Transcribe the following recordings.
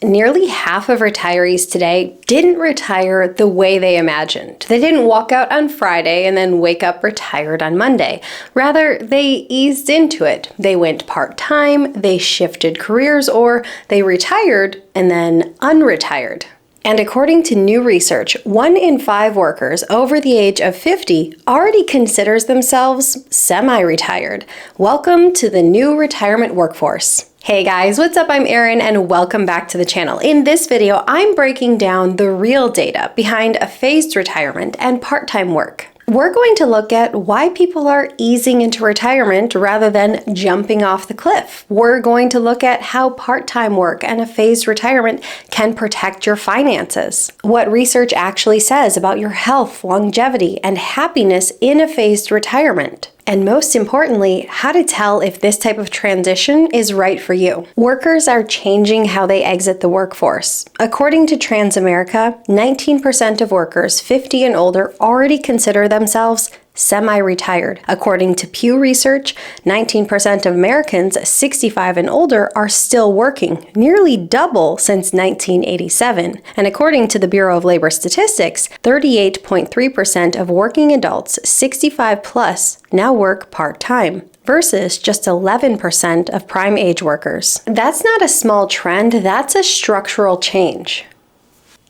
Nearly half of retirees today didn't retire the way they imagined. They didn't walk out on Friday and then wake up retired on Monday. Rather, they eased into it. They went part-time, they shifted careers, or they retired and then unretired. And according to new research, 1 in 5 workers over the age of 50 already considers themselves semi-retired. Welcome to the new retirement workforce. Hey guys, what's up? I'm Erin and welcome back to the channel. In this video, I'm breaking down the real data behind a phased retirement and part-time work. We're going to look at why people are easing into retirement rather than jumping off the cliff. We're going to look at how part-time work and a phased retirement can protect your finances, what research actually says about your health, longevity, and happiness in a phased retirement. And most importantly, how to tell if this type of transition is right for you. Workers are changing how they exit the workforce. According to Transamerica, 19% of workers 50 and older already consider themselves semi-retired. According to Pew Research, 19% of Americans 65 and older are still working, nearly double since 1987. And according to the Bureau of Labor Statistics, 38.3% of working adults 65 plus now work part-time, versus just 11% of prime age workers. That's not a small trend, that's a structural change.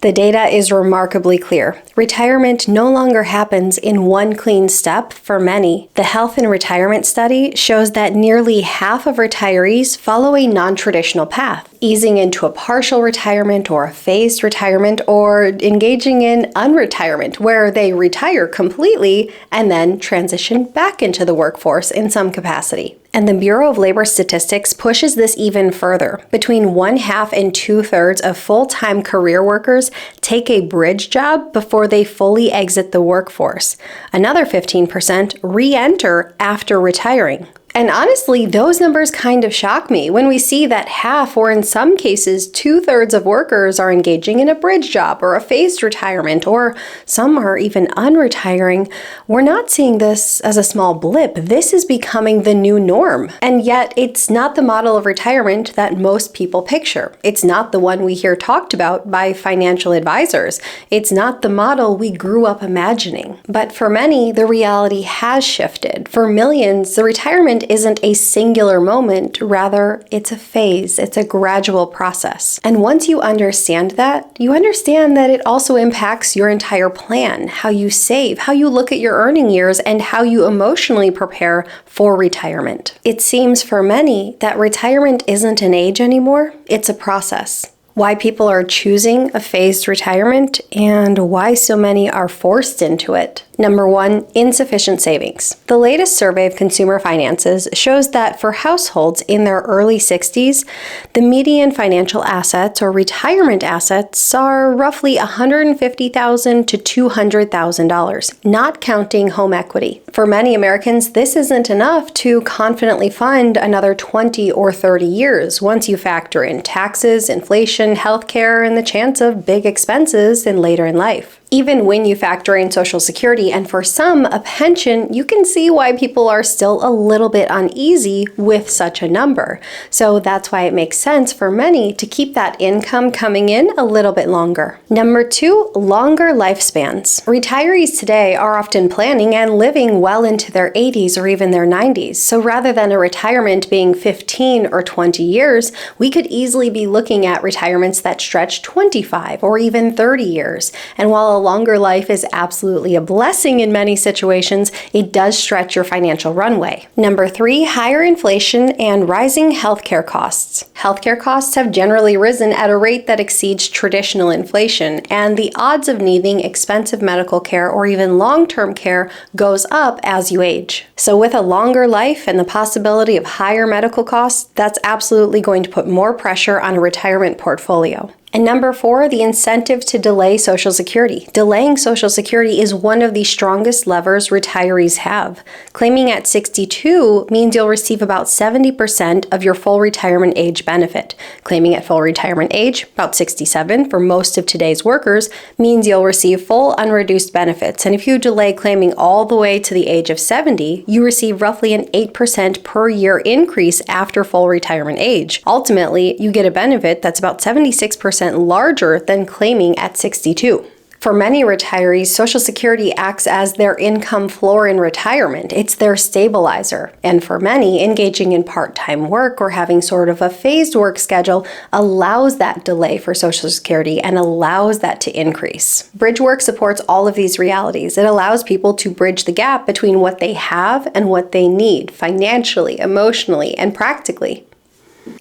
The data is remarkably clear. Retirement no longer happens in one clean step for many. The Health and Retirement Study shows that nearly half of retirees follow a non-traditional path, easing into a partial retirement or a phased retirement, or engaging in unretirement, where they retire completely and then transition back into the workforce in some capacity. And the Bureau of Labor Statistics pushes this even further. Between 1/2 and 2/3 of full-time career workers take a bridge job before they fully exit the workforce. Another 15% re-enter after retiring. And honestly, those numbers kind of shock me when we see that half, or in some cases 2/3 of workers are engaging in a bridge job or a phased retirement, or some are even unretiring. We're not seeing this as a small blip. This is becoming the new norm. And yet, it's not the model of retirement that most people picture. It's not the one we hear talked about by financial advisors. It's not the model we grew up imagining. But for many, the reality has shifted. For millions, the retirement isn't a singular moment, rather it's a phase, it's a gradual process. And once you understand that, you understand that it also impacts your entire plan, how you save, how you look at your earning years, and how you emotionally prepare for retirement. It seems for many that retirement isn't an age anymore, it's a process. Why people are choosing a phased retirement and why so many are forced into it. Number 1, insufficient savings. The latest survey of consumer finances shows that for households in their early 60s, the median financial assets or retirement assets are roughly $150,000 to $200,000, not counting home equity. For many Americans, this isn't enough to confidently fund another 20 or 30 years once you factor in taxes, inflation, healthcare, and the chance of big expenses later in life. Even when you factor in Social Security and for some, a pension, you can see why people are still a little bit uneasy with such a number. So that's why it makes sense for many to keep that income coming in a little bit longer. Number 2, longer lifespans. Retirees today are often planning and living well into their 80s or even their 90s. So rather than a retirement being 15 or 20 years, we could easily be looking at retirements that stretch 25 or even 30 years. And while a longer life is absolutely a blessing in many situations, it does stretch your financial runway. Number 3, higher inflation and rising healthcare costs. Healthcare costs have generally risen at a rate that exceeds traditional inflation, and the odds of needing expensive medical care or even long-term care goes up as you age. So with a longer life and the possibility of higher medical costs, that's absolutely going to put more pressure on a retirement portfolio. And number 4, the incentive to delay Social Security. Delaying Social Security is one of the strongest levers retirees have. Claiming at 62 means you'll receive about 70% of your full retirement age benefit. Claiming at full retirement age, about 67 for most of today's workers, means you'll receive full unreduced benefits. And if you delay claiming all the way to the age of 70, you receive roughly an 8% per year increase after full retirement age. Ultimately, you get a benefit that's about 76% larger than claiming at 62. For many retirees, Social Security acts as their income floor in retirement. It's their stabilizer. And for many, engaging in part-time work or having sort of a phased work schedule allows that delay for Social Security and allows that to increase. Bridge work supports all of these realities. It allows people to bridge the gap between what they have and what they need financially, emotionally, and practically.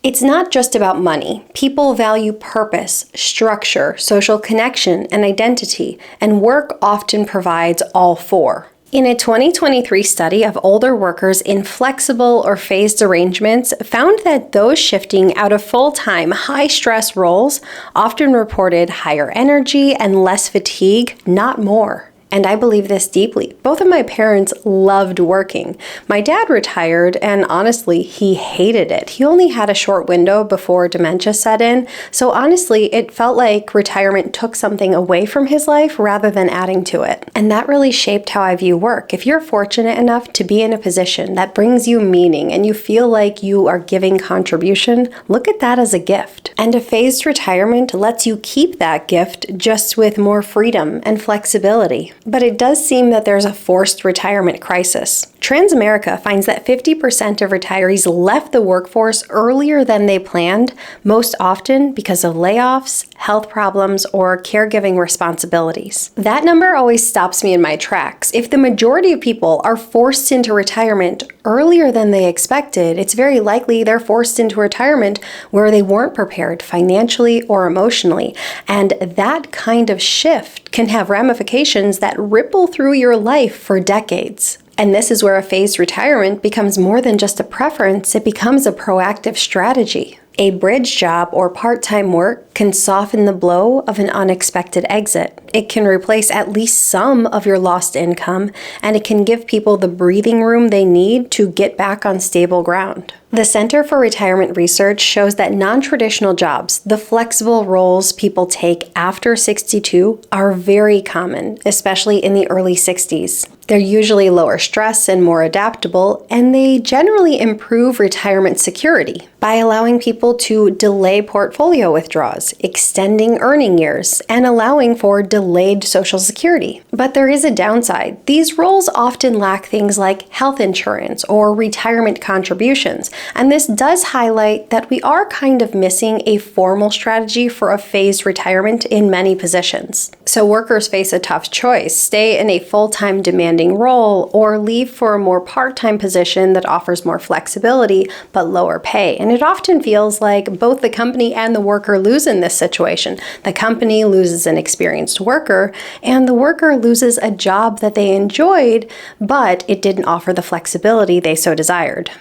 It's not just about money. People value purpose, structure, social connection, and identity, and work often provides all 4. In a 2023 study of older workers in flexible or phased arrangements, found that those shifting out of full-time, high-stress roles often reported higher energy and less fatigue, not more. And I believe this deeply. Both of my parents loved working. My dad retired, and honestly, he hated it. He only had a short window before dementia set in, so honestly, it felt like retirement took something away from his life rather than adding to it. And that really shaped how I view work. If you're fortunate enough to be in a position that brings you meaning and you feel like you are giving contribution, look at that as a gift. And a phased retirement lets you keep that gift just with more freedom and flexibility. But it does seem that there's a forced retirement crisis. Transamerica finds that 50% of retirees left the workforce earlier than they planned, most often because of layoffs, health problems, or caregiving responsibilities. That number always stops me in my tracks. If the majority of people are forced into retirement earlier than they expected, it's very likely they're forced into retirement where they weren't prepared financially or emotionally. And that kind of shift can have ramifications that ripple through your life for decades. And this is where a phased retirement becomes more than just a preference, it becomes a proactive strategy. A bridge job or part-time work can soften the blow of an unexpected exit. It can replace at least some of your lost income, and it can give people the breathing room they need to get back on stable ground. The Center for Retirement Research shows that non-traditional jobs, the flexible roles people take after 62, are very common, especially in the early 60s. They're usually lower stress and more adaptable, and they generally improve retirement security by allowing people to delay portfolio withdrawals, extending earning years, and allowing for delayed Social Security. But there is a downside. These roles often lack things like health insurance or retirement contributions, and this does highlight that we are kind of missing a formal strategy for a phased retirement in many positions. So workers face a tough choice: stay in a full-time demanding role or leave for a more part-time position that offers more flexibility but lower pay. And it often feels like both the company and the worker lose in this situation. The company loses an experienced worker, and the worker loses a job that they enjoyed, but it didn't offer the flexibility they so desired.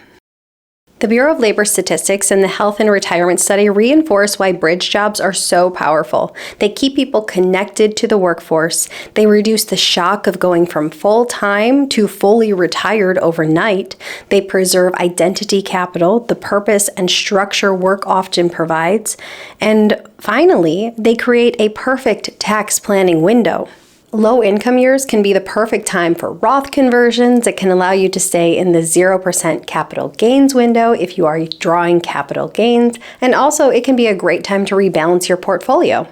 The Bureau of Labor Statistics and the Health and Retirement Study reinforce why bridge jobs are so powerful. They keep people connected to the workforce. They reduce the shock of going from full-time to fully retired overnight. They preserve identity capital, the purpose and structure work often provides. And finally, they create a perfect tax planning window. Low income years can be the perfect time for Roth conversions. It can allow you to stay in the 0% capital gains window if you are drawing capital gains, and also it can be a great time to rebalance your portfolio.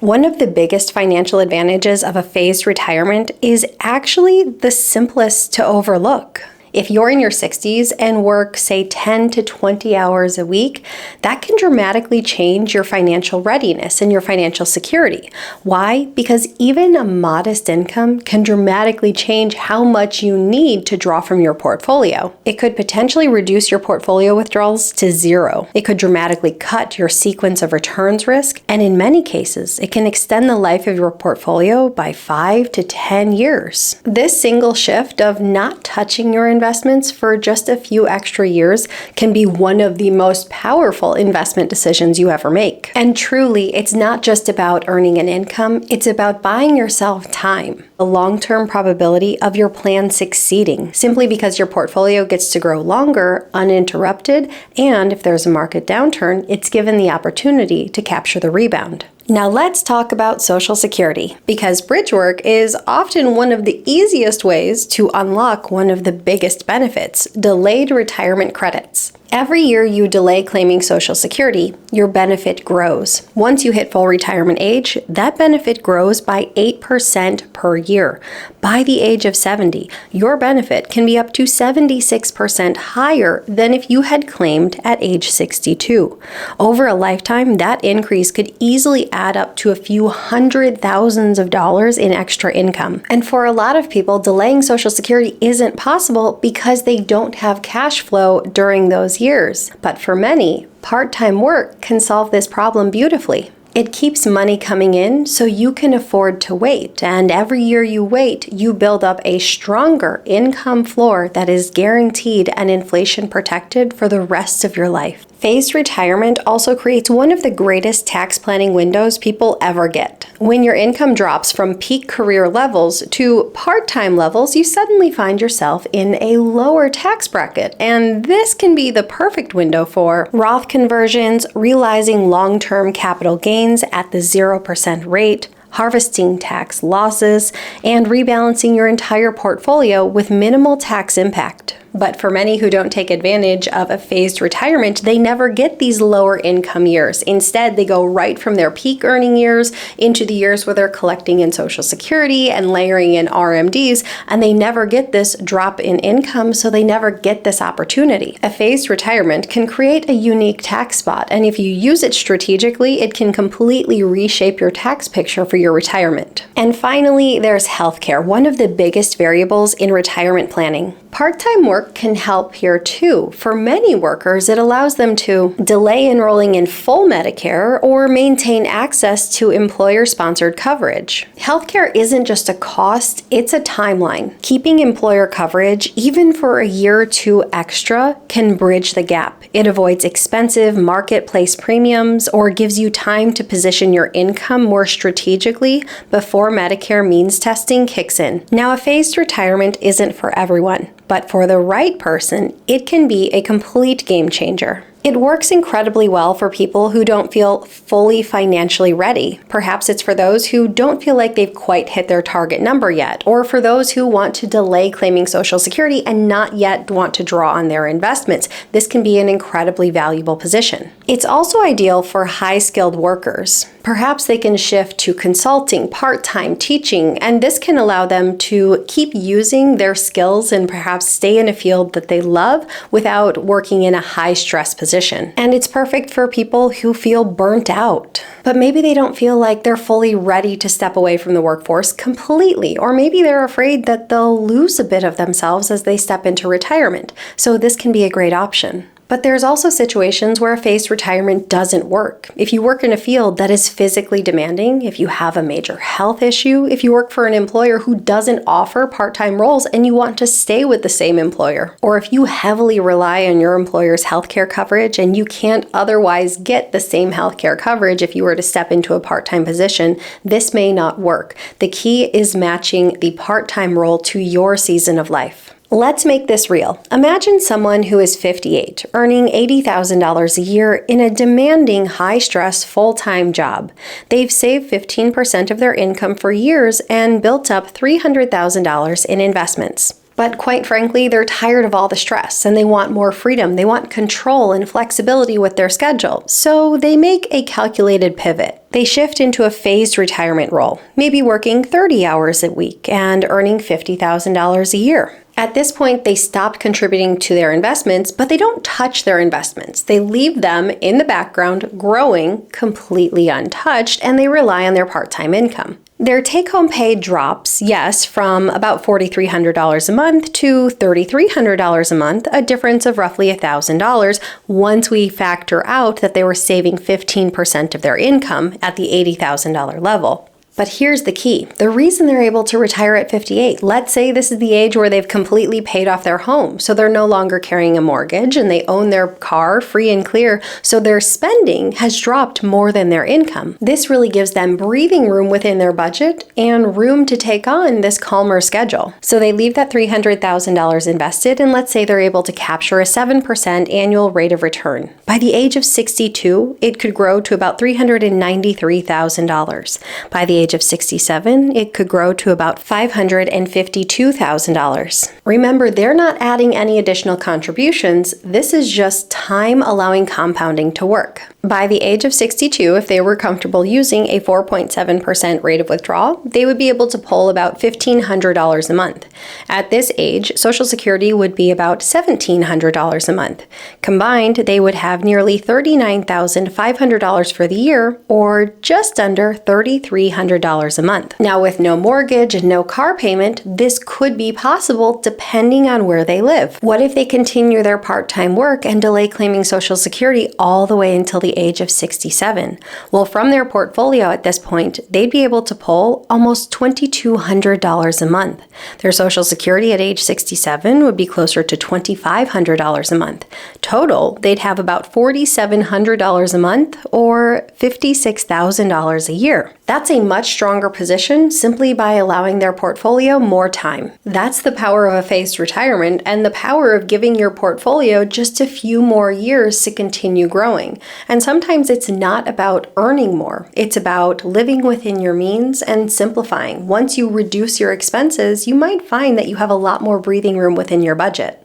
One of the biggest financial advantages of a phased retirement is actually the simplest to overlook. If you're in your 60s and work, say, 10 to 20 hours a week, that can dramatically change your financial readiness and your financial security. Why? Because even a modest income can dramatically change how much you need to draw from your portfolio. It could potentially reduce your portfolio withdrawals to 0. It could dramatically cut your sequence of returns risk, and in many cases, it can extend the life of your portfolio by 5 to 10 years. This single shift of not touching your investment investments for just a few extra years can be one of the most powerful investment decisions you ever make. And truly, it's not just about earning an income, it's about buying yourself time. The long-term probability of your plan succeeding, simply because your portfolio gets to grow longer, uninterrupted, and if there's a market downturn, it's given the opportunity to capture the rebound. Now let's talk about Social Security, because bridge work is often one of the easiest ways to unlock one of the biggest benefits, delayed retirement credits. Every year you delay claiming Social Security, your benefit grows. Once you hit full retirement age, that benefit grows by 8% per year. By the age of 70, your benefit can be up to 76% higher than if you had claimed at age 62. Over a lifetime, that increase could easily add up to a few $100,000s in extra income. And for a lot of people, delaying Social Security isn't possible because they don't have cash flow during those years. But for many, part-time work can solve this problem beautifully. It keeps money coming in so you can afford to wait, and every year you wait, you build up a stronger income floor that is guaranteed and inflation protected for the rest of your life. Phased retirement also creates one of the greatest tax planning windows people ever get. When your income drops from peak career levels to part-time levels, you suddenly find yourself in a lower tax bracket, and this can be the perfect window for Roth conversions, realizing long-term capital gains at the 0% rate, harvesting tax losses, and rebalancing your entire portfolio with minimal tax impact. But for many who don't take advantage of a phased retirement, they never get these lower income years. Instead, they go right from their peak earning years into the years where they're collecting in Social Security and layering in RMDs, and they never get this drop in income, so they never get this opportunity. A phased retirement can create a unique tax spot, and if you use it strategically, it can completely reshape your tax picture for your retirement. And finally, there's healthcare, one of the biggest variables in retirement planning. Part-time work can help here too. For many workers, it allows them to delay enrolling in full Medicare or maintain access to employer-sponsored coverage. Healthcare isn't just a cost, it's a timeline. Keeping employer coverage, even for a year or two extra, can bridge the gap. It avoids expensive marketplace premiums or gives you time to position your income more strategically before Medicare means testing kicks in. Now, a phased retirement isn't for everyone, but for the right person, it can be a complete game changer. It works incredibly well for people who don't feel fully financially ready. Perhaps it's for those who don't feel like they've quite hit their target number yet, or for those who want to delay claiming Social Security and not yet want to draw on their investments. This can be an incredibly valuable position. It's also ideal for high-skilled workers. Perhaps they can shift to consulting, part-time teaching, and this can allow them to keep using their skills and perhaps stay in a field that they love without working in a high-stress position. And it's perfect for people who feel burnt out, but maybe they don't feel like they're fully ready to step away from the workforce completely, or maybe they're afraid that they'll lose a bit of themselves as they step into retirement. So this can be a great option. But there's also situations where a phased retirement doesn't work. If you work in a field that is physically demanding, if you have a major health issue, if you work for an employer who doesn't offer part-time roles and you want to stay with the same employer, or if you heavily rely on your employer's healthcare coverage and you can't otherwise get the same healthcare coverage if you were to step into a part-time position, this may not work. The key is matching the part-time role to your season of life. Let's make this real. Imagine someone who is 58, earning $80,000 a year in a demanding, high-stress, full-time job. They've saved 15% of their income for years and built up $300,000 in investments. But quite frankly, they're tired of all the stress and they want more freedom. They want control and flexibility with their schedule. So they make a calculated pivot. They shift into a phased retirement role, maybe working 30 hours a week and earning $50,000 a year. At this point, they stopped contributing to their investments, but they don't touch their investments. They leave them in the background, growing completely untouched, and they rely on their part-time income. Their take-home pay drops, yes, from about $4,300 a month to $3,300 a month, a difference of roughly $1,000 once we factor out that they were saving 15% of their income at the $80,000 level. But here's the key. The reason they're able to retire at 58, let's say this is the age where they've completely paid off their home, so they're no longer carrying a mortgage and they own their car free and clear, so their spending has dropped more than their income. This really gives them breathing room within their budget and room to take on this calmer schedule. So they leave that $300,000 invested, and let's say they're able to capture a 7% annual rate of return. By the age of 62, it could grow to about $393,000. By the age of 67, it could grow to about $552,000. Remember, they're not adding any additional contributions. This is just time allowing compounding to work. By the age of 62, if they were comfortable using a 4.7% rate of withdrawal, they would be able to pull about $1,500 a month. At this age, Social Security would be about $1,700 a month. Combined, they would have nearly $39,500 for the year, or just under $3,300 a month. Now, with no mortgage and no car payment, this could be possible depending on where they live. What if they continue their part-time work and delay claiming Social Security all the way until the age of 67? Well, from their portfolio at this point, they'd be able to pull almost $2,200 a month. Their Social Security at age 67 would be closer to $2,500 a month. Total, they'd have about $4,700 a month, or $56,000 a year. That's a much stronger position simply by allowing their portfolio more time. That's the power of a phased retirement and the power of giving your portfolio just a few more years to continue growing. And sometimes it's not about earning more. It's about living within your means and simplifying. Once you reduce your expenses, you might find that you have a lot more breathing room within your budget.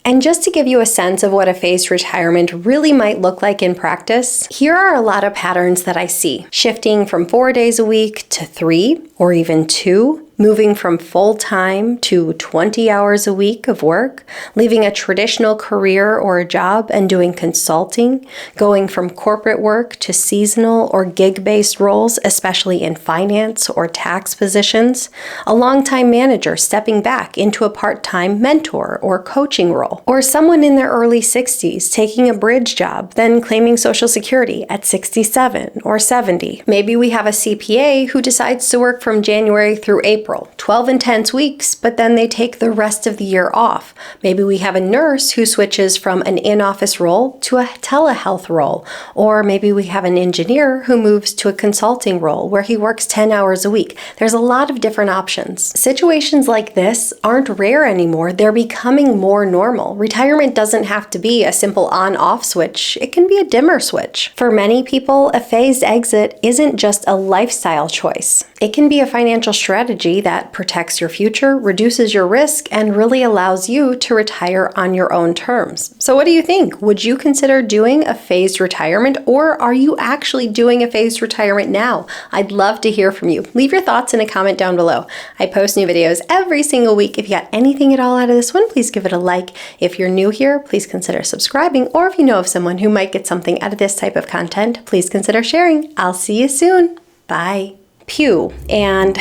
And just to give you a sense of what a phased retirement really might look like in practice, here are a lot of patterns that I see. Shifting from 4 days a week to 3 or even 2. Moving from full-time to 20 hours a week of work, leaving a traditional career or a job and doing consulting, going from corporate work to seasonal or gig-based roles, especially in finance or tax positions, a long-time manager stepping back into a part-time mentor or coaching role, or someone in their early 60s taking a bridge job, then claiming Social Security at 67 or 70. Maybe we have a CPA who decides to work from January through April, 12 intense weeks, but then they take the rest of the year off. Maybe we have a nurse who switches from an in-office role to a telehealth role, or maybe we have an engineer who moves to a consulting role where he works 10 hours a week. There's a lot of different options. Situations like this aren't rare anymore. They're becoming more normal. Retirement doesn't have to be a simple on-off switch. It can be a dimmer switch. For many people, a phased exit isn't just a lifestyle choice. It can be a financial strategy that protects your future, reduces your risk, and really allows you to retire on your own terms. So what do you think? Would you consider doing a phased retirement, or are you actually doing a phased retirement now? I'd love to hear from you. Leave your thoughts in a comment down below. I post new videos every single week. If you got anything at all out of this one, please give it a like. If you're new here, please consider subscribing, or if you know of someone who might get something out of this type of content, please consider sharing. I'll see you soon. Bye. Pew and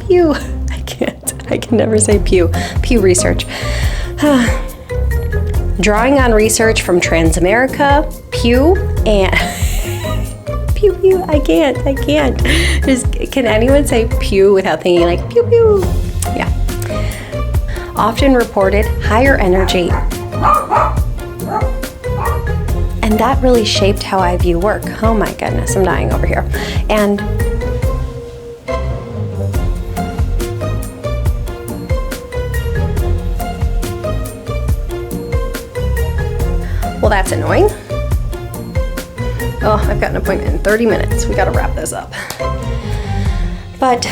Pew. I can never say Pew. Pew Research. Drawing on research from Transamerica, Pew, and Pew Pew. I can't. Can anyone say Pew without thinking like Pew Pew? Yeah. Often reported higher energy. And that really shaped how I view work. Oh my goodness, I'm dying over here. And well, that's annoying. Oh, I've got an appointment in 30 minutes. We gotta wrap this up. But